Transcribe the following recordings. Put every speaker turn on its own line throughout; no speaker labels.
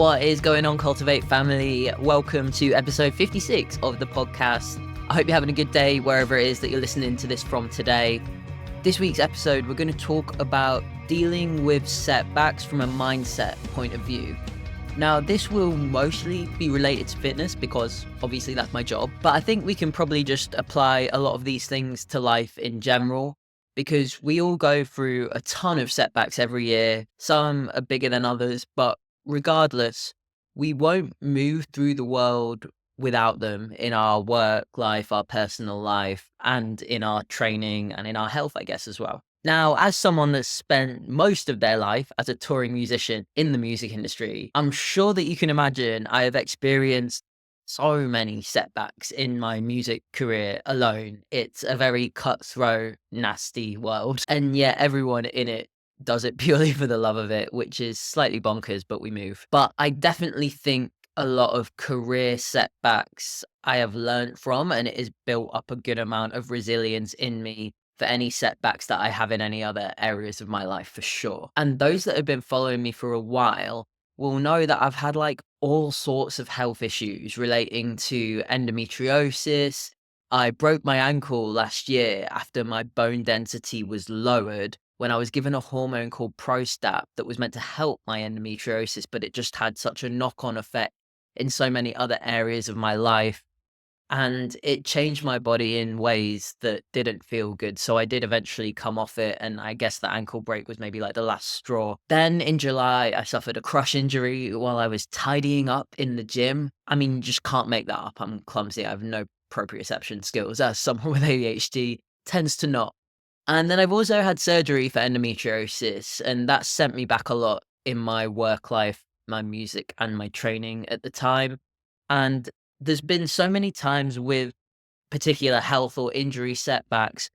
What is going on, Cultivate family? Welcome to episode 56 of the podcast. I hope you're having a good day wherever it is that you're listening to this from today. This week's episode, we're going to talk about dealing with setbacks from a mindset point of view. Now, this will mostly be related to fitness because obviously that's my job, but I think we can probably just apply a lot of these things to life in general because we all go through a ton of setbacks every year. Some are bigger than others, but regardless, we won't move through the world without them in our work life, our personal life, and in our training and in our health, I guess, as well. Now, as someone that's spent most of their life as a touring musician in the music industry, I'm sure that you can imagine I have experienced so many setbacks in my music career alone. It's a very cutthroat, nasty world. And yet everyone in it does it purely for the love of it, which is slightly bonkers, but we move. But I definitely think a lot of career setbacks I have learned from, and it has built up a good amount of resilience in me for any setbacks that I have in any other areas of my life for sure. And those that have been following me for a while will know that I've had like all sorts of health issues relating to endometriosis. I broke my ankle last year after my bone density was lowered when I was given a hormone called Prostat that was meant to help my endometriosis, but it just had such a knock-on effect in so many other areas of my life. And it changed my body in ways that didn't feel good. So I did eventually come off it. And I guess the ankle break was maybe like the last straw. Then in July, I suffered a crush injury while I was tidying up in the gym. I mean, you just can't make that up. I'm clumsy. I have no proprioception skills, as someone with ADHD tends to not. And then I've also had surgery for endometriosis, and that sent me back a lot in my work life, my music, and my training at the time. And there's been so many times with particular health or injury setbacks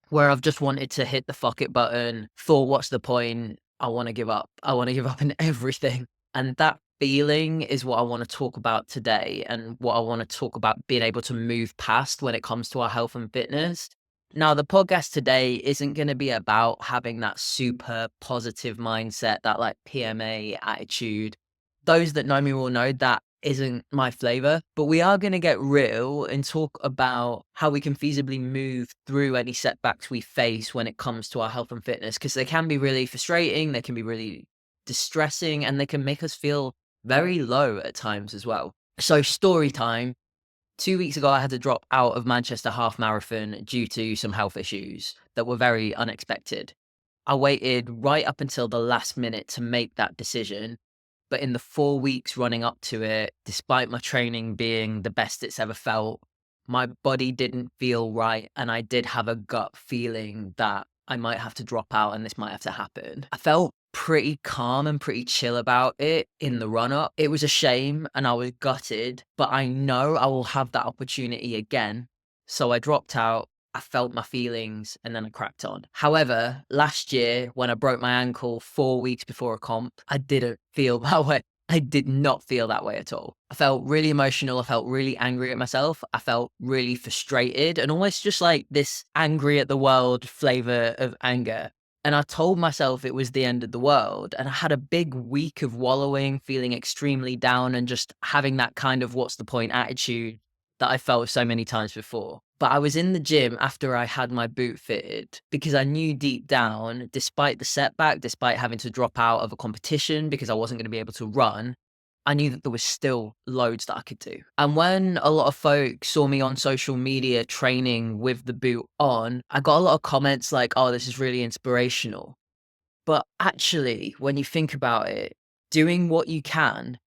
where I've just wanted to hit the fuck it button, thought, what's the point? I want to give up. I want to give up in everything. And that feeling is what I want to talk about today and what I want to talk about being able to move past when it comes to our health and fitness. Now, the podcast today isn't going to be about having that super positive mindset, that like PMA attitude. Those that know me will know that isn't my flavor, but we are going to get real and talk about how we can feasibly move through any setbacks we face when it comes to our health and fitness, because they can be really frustrating, they can be really distressing, and they can make us feel very low at times as well. So, story time. 2 weeks ago, I had to drop out of Manchester Half Marathon due to some health issues that were very unexpected. I waited right up until the last minute to make that decision. But in the 4 weeks running up to it, despite my training being the best it's ever felt, my body didn't feel right. And I did have a gut feeling that I might have to drop out and this might have to happen. I felt pretty calm and pretty chill about it in the run up. It was a shame and I was gutted, but I know I will have that opportunity again. So I dropped out. I felt my feelings and then I cracked on. However, last year when I broke my ankle 4 weeks before a comp, I didn't feel that way. I did not feel that way at all. I felt really emotional. I felt really angry at myself. I felt really frustrated and almost just like this angry at the world flavor of anger. And I told myself it was the end of the world. And I had a big week of wallowing, feeling extremely down and just having that kind of what's the point attitude that I felt so many times before. But I was in the gym after I had my boot fitted because I knew deep down, despite the setback, despite having to drop out of a competition because I wasn't going to be able to run, I knew that there was still loads that I could do. And when a lot of folks saw me on social media training with the boot on, I got a lot of comments like, oh, this is really inspirational. But actually, when you think about it, doing what you can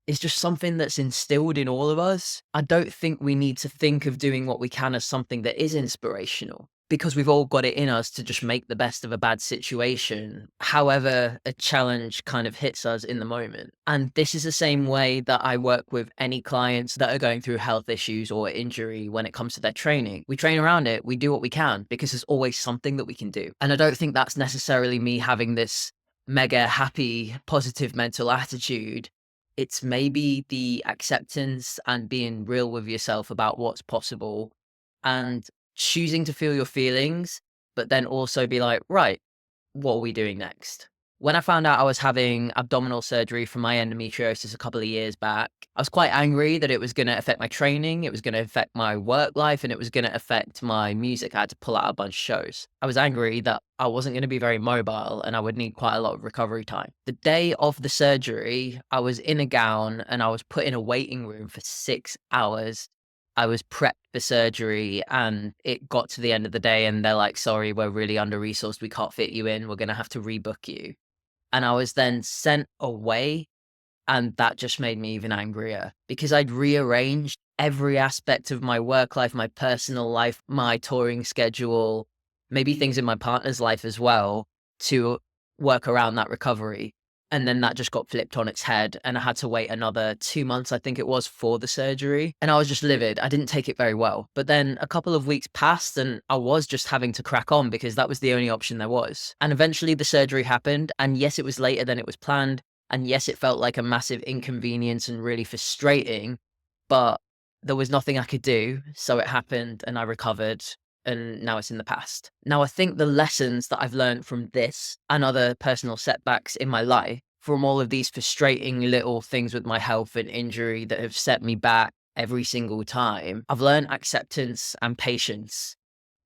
is just something that's instilled in all of us. I don't think we need to think of doing what we can as something that is inspirational because we've all got it in us to just make the best of a bad situation, however a challenge kind of hits us in the moment. And this is the same way that I work with any clients that are going through health issues or injury when it comes to their training. We train around it, we do what we can because there's always something that we can do. And I don't think that's necessarily me having this mega happy, positive mental attitude. It's maybe the acceptance and being real with yourself about what's possible and choosing to feel your feelings, but then also be like, right, what are we doing next? When I found out I was having abdominal surgery for my endometriosis a couple of years back, I was quite angry that it was going to affect my training, it was going to affect my work life, and it was going to affect my music. I had to pull out a bunch of shows. I was angry that I wasn't going to be very mobile and I would need quite a lot of recovery time. The day of the surgery, I was in a gown and I was put in a waiting room for 6 hours. I was prepped for surgery and it got to the end of the day and they're like, sorry, we're really under resourced. We can't fit you in. We're going to have to rebook you. And I was then sent away, and that just made me even angrier because I'd rearranged every aspect of my work life, my personal life, my touring schedule, maybe things in my partner's life as well, to work around that recovery. And then that just got flipped on its head, and I had to wait another 2 months, I think it was, for the surgery. And I was just livid. I didn't take it very well. But then a couple of weeks passed and I was just having to crack on because that was the only option there was. And eventually the surgery happened. And yes, it was later than it was planned. And yes, it felt like a massive inconvenience and really frustrating, but there was nothing I could do. So it happened and I recovered, and now it's in the past. Now, I think the lessons that I've learned from this and other personal setbacks in my life, from all of these frustrating little things with my health and injury that have set me back every single time, I've learned acceptance and patience.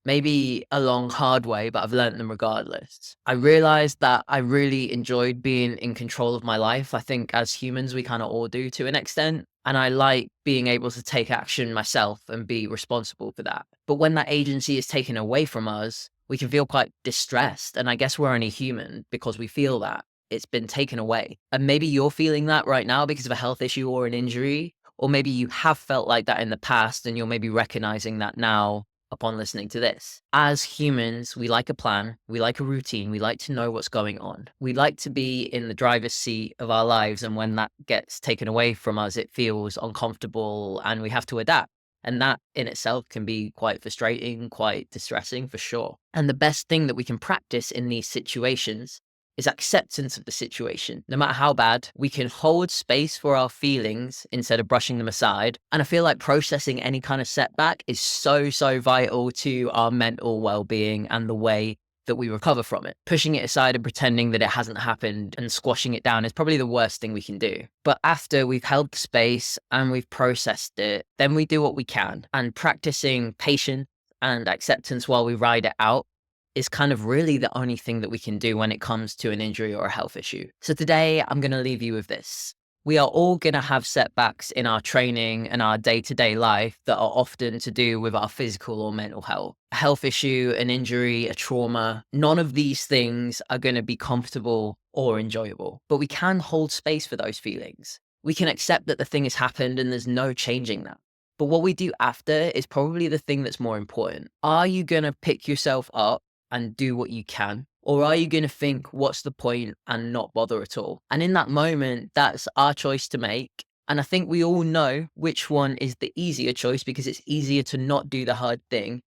Maybe a long, hard way, but I've learned them regardless. I realized that I really enjoyed being in control of my life. I think as humans, we kind of all do to an extent. And I like being able to take action myself and be responsible for that. But when that agency is taken away from us, we can feel quite distressed. And I guess we're only human because we feel that it's been taken away. And maybe you're feeling that right now because of a health issue or an injury. Or maybe you have felt like that in the past and you're maybe recognizing that now upon listening to this. As humans, we like a plan, we like a routine, we like to know what's going on. We like to be in the driver's seat of our lives, and when that gets taken away from us, it feels uncomfortable and we have to adapt. And that in itself can be quite frustrating, quite distressing for sure. And the best thing that we can practice in these situations is acceptance of the situation. No matter how bad, we can hold space for our feelings instead of brushing them aside. And I feel like processing any kind of setback is so, so vital to our mental well-being and the way that we recover from it. Pushing it aside and pretending that it hasn't happened and squashing it down is probably the worst thing we can do. But after we've held space and we've processed it, then we do what we can. And practicing patience and acceptance while we ride it out is kind of really the only thing that we can do when it comes to an injury or a health issue. So today I'm going to leave you with this. We are all going to have setbacks in our training and our day-to-day life that are often to do with our physical or mental health. A health issue, an injury, a trauma, none of these things are going to be comfortable or enjoyable, but we can hold space for those feelings. We can accept that the thing has happened and there's no changing that. But what we do after is probably the thing that's more important. Are you going to pick yourself up and do what you can? Or are you going to think, what's the point, and not bother at all? And in that moment, that's our choice to make. And I think we all know which one is the easier choice because it's easier to not do the hard thing.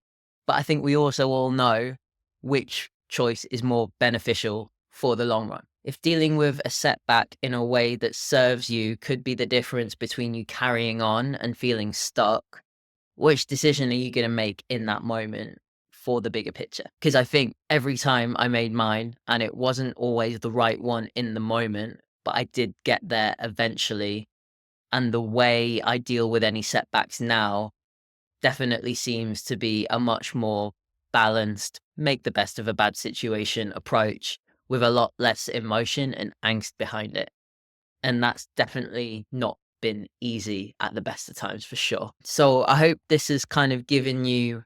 But I think we also all know which choice is more beneficial for the long run. If dealing with a setback in a way that serves you could be the difference between you carrying on and feeling stuck, which decision are you going to make in that moment for the bigger picture? Because I think every time I made mine, and it wasn't always the right one in the moment, but I did get there eventually. And the way I deal with any setbacks now definitely seems to be a much more balanced, make the best of a bad situation approach with a lot less emotion and angst behind it. And that's definitely not been easy at the best of times for sure. So I hope this has kind of given you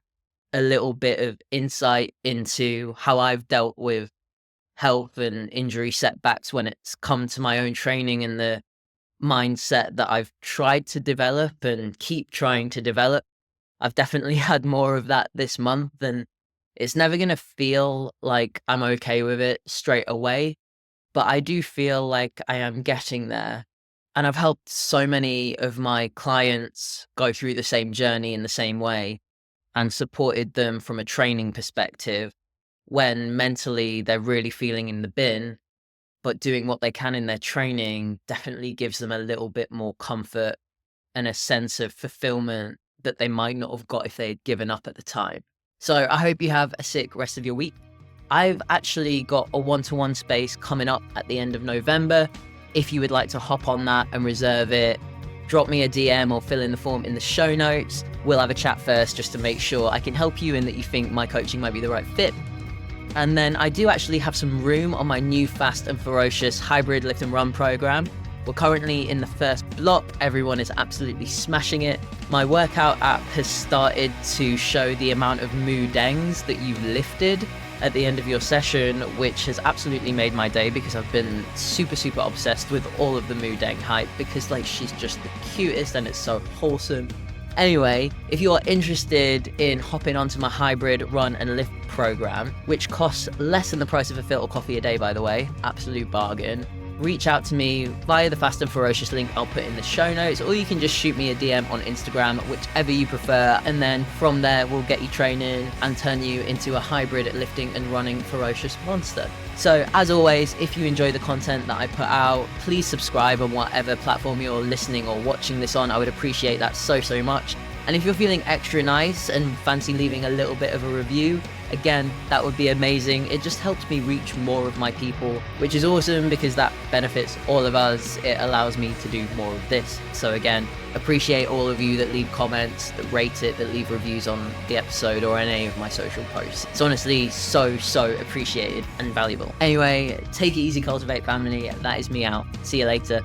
a little bit of insight into how I've dealt with health and injury setbacks when it's come to my own training and the mindset that I've tried to develop and keep trying to develop. I've definitely had more of that this month, and it's never going to feel like I'm okay with it straight away, but I do feel like I am getting there. And I've helped so many of my clients go through the same journey in the same way and supported them from a training perspective when mentally they're really feeling in the bin, but doing what they can in their training definitely gives them a little bit more comfort and a sense of fulfillment that they might not have got if they had given up at the time. So I hope you have a sick rest of your week. I've actually got a one-to-one space coming up at the end of November. If you would like to hop on that and reserve it, drop me a DM or fill in the form in the show notes. We'll have a chat first just to make sure I can help you and that you think my coaching might be the right fit. And then I do actually have some room on my new Fast and Ferocious hybrid lift and run program. We're currently in the first block. Everyone is absolutely smashing it. My workout app has started to show the amount of mu dengs that you've lifted at the end of your session, which has absolutely made my day because I've been super obsessed with all of the mu deng hype because like she's just the cutest and it's so wholesome. Anyway, if you're interested in hopping onto my hybrid run and lift program, which costs less than the price of a filter coffee a day, by the way, absolute bargain, reach out to me via the Fast and Ferocious link I'll put in the show notes, or you can just shoot me a DM on Instagram, whichever you prefer, and then from there we'll get you training and turn you into a hybrid lifting and running ferocious monster. So as always, if you enjoy the content that I put out, please subscribe on whatever platform you're listening or watching this on. I would appreciate that so much. And if you're feeling extra nice and fancy leaving a little bit of a review, again, that would be amazing. It just helps me reach more of my people, which is awesome because that benefits all of us. It allows me to do more of this. So again, appreciate all of you that leave comments, that rate it, that leave reviews on the episode or any of my social posts. It's honestly so appreciated and valuable. Anyway, take it easy, Cultivate family. That is me out. See you later.